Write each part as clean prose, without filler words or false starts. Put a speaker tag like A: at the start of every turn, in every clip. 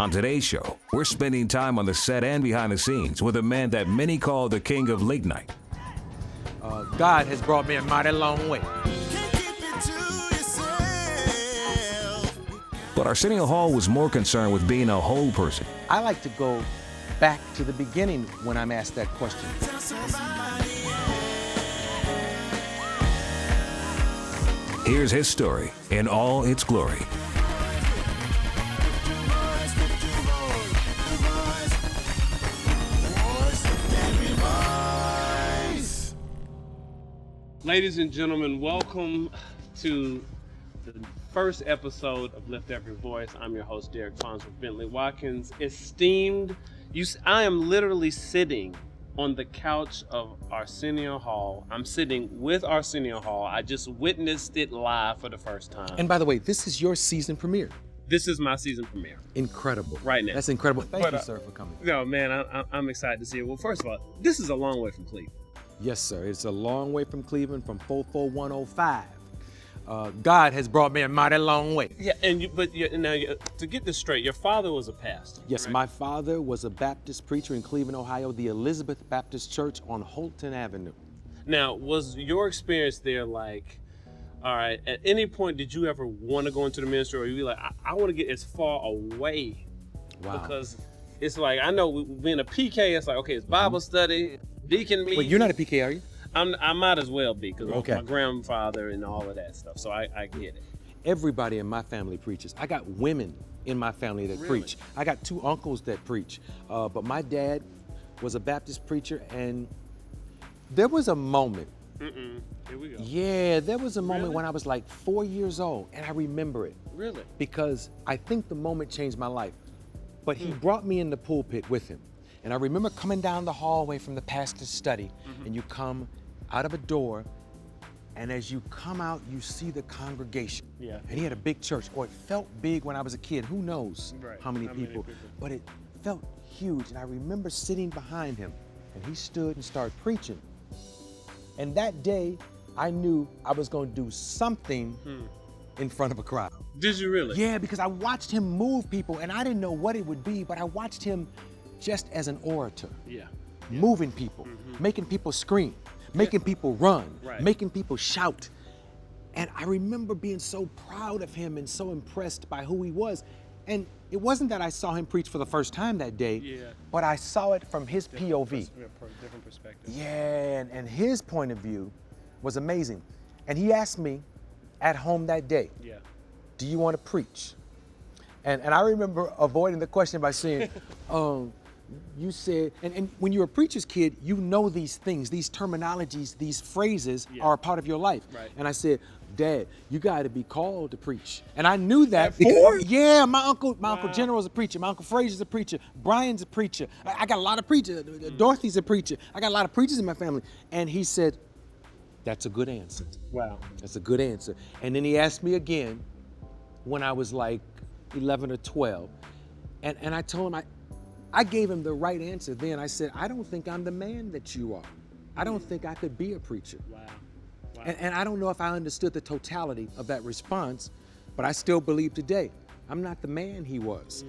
A: On today's show, we're spending time on the set and behind the scenes with a man that many call the king of late night.
B: God has brought me a mighty long way.
A: But Arsenio Hall was more concerned with being a whole person.
B: I like to go back to the beginning when I'm asked that question.
A: Here's his story in all its glory.
C: Ladies and gentlemen, welcome to the first episode of Lift Every Voice. I'm your host, Derek Farnsworth Bentley Watkins. Esteemed, I am literally sitting on the couch of Arsenio Hall. I'm sitting with Arsenio Hall. I just witnessed it live for the first time.
B: And by the way, this is your season premiere.
C: This is my season premiere.
B: Incredible.
C: Right now.
B: That's incredible. Thank you, sir, for coming.
C: No, man, I'm excited to see it. Well, first of all, this is a long way from Cleveland.
B: Yes, sir. It's a long way from Cleveland, from 44105. God has brought me a mighty long way.
C: Yeah, to get this straight, your father was a pastor.
B: Yes,
C: right?
B: My father was a Baptist preacher in Cleveland, Ohio, the Elizabeth Baptist Church on Holton Avenue.
C: Now, was your experience there like, all right, at any point did you ever want to go into the ministry, or you be like, I want to get as far away?
B: Wow.
C: Because it's like, I know being a PK, it's like, okay, it's Bible study, deacon meeting.
B: Wait, you're not a PK, are you?
C: I might as well be, because
B: okay.
C: My grandfather and all of that stuff, so I get it.
B: Everybody in my family preaches. I got women in my family that preach. I got two uncles that preach. But my dad was a Baptist preacher, and there was a moment.
C: Here we go.
B: Yeah, there was a moment when I was like 4 years old, and I remember it.
C: Really?
B: Because I think the moment changed my life. But he brought me in the pulpit with him. And I remember coming down the hallway from the pastor's study, and you come out of a door, and as you come out, you see the congregation.
C: Yeah.
B: And he had a big church, or it felt big when I was a kid. Who knows how many people? But it felt huge. And I remember sitting behind him, and he stood and started preaching. And that day, I knew I was going to do something in front of a crowd.
C: Did you really?
B: Yeah, because I watched him move people, and I didn't know what it would be, but I watched him just as an orator.
C: Yeah.
B: Moving people, making people scream, making people run, making people shout. And I remember being so proud of him and so impressed by who he was. And it wasn't that I saw him preach for the first time that day, but I saw it from his POV.
C: Different perspective.
B: Yeah, and his point of view was amazing. And he asked me at home that day, do you want to preach? And I remember avoiding the question by saying, you said, and when you're a preacher's kid, you know these things, these terminologies, these phrases are a part of your life.
C: Right.
B: And I said, Dad, you got to be called to preach. And I knew that.
C: Because,
B: my Uncle General's a preacher. My Uncle Frazier's a preacher. Brian's a preacher. I got a lot of preachers. Dorothy's a preacher. I got a lot of preachers in my family. And he said, that's a good answer.
C: Wow.
B: That's a good answer. And then he asked me again when I was like 11 or 12. And I told him, I gave him the right answer then. I said, I don't think I'm the man that you are. I don't think I could be a preacher.
C: Wow.
B: And I don't know if I understood the totality of that response, but I still believe today, I'm not the man he was.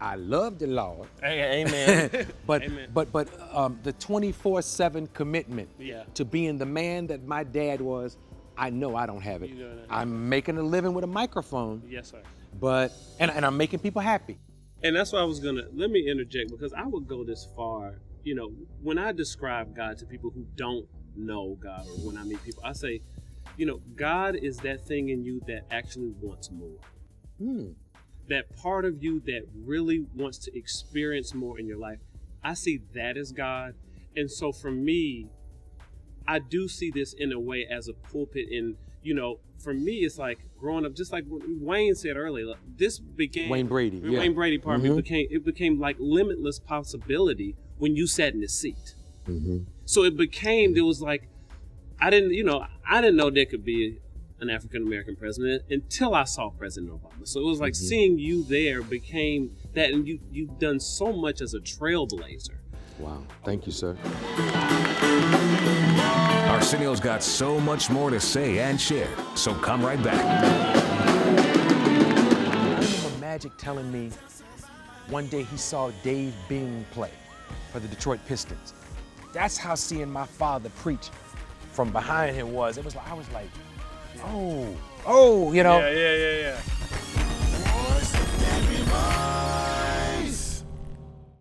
B: I love the Lord.
C: Amen.
B: but
C: Amen.
B: but the 24/7 commitment to being the man that my dad was, I know I don't have it. I'm making a living with a microphone.
C: Yes, sir.
B: But and I'm making people happy.
C: And that's why I was let me interject, because I would go this far. You know, when I describe God to people who don't know God, or when I meet people, I say, God is that thing in you that actually wants more. That part of you that really wants to experience more in your life. I see that as God. And so for me, I do see this in a way as a pulpit. And, for me, it's like growing up, just like Wayne said earlier, this became
B: Wayne Brady.
C: Wayne Brady part of it became like limitless possibility when you sat in the seat. So there was like, I didn't know there could be an African American president until I saw President Obama. So it was like seeing you there became that, and you've done so much as a trailblazer.
B: Wow, thank you, sir.
A: Arsenio's got so much more to say and share, so come right back.
B: I remember Magic telling me one day he saw Dave Bing play for the Detroit Pistons. That's how seeing my father preach from behind him was. It was like, I was like, oh, you know.
C: Yeah.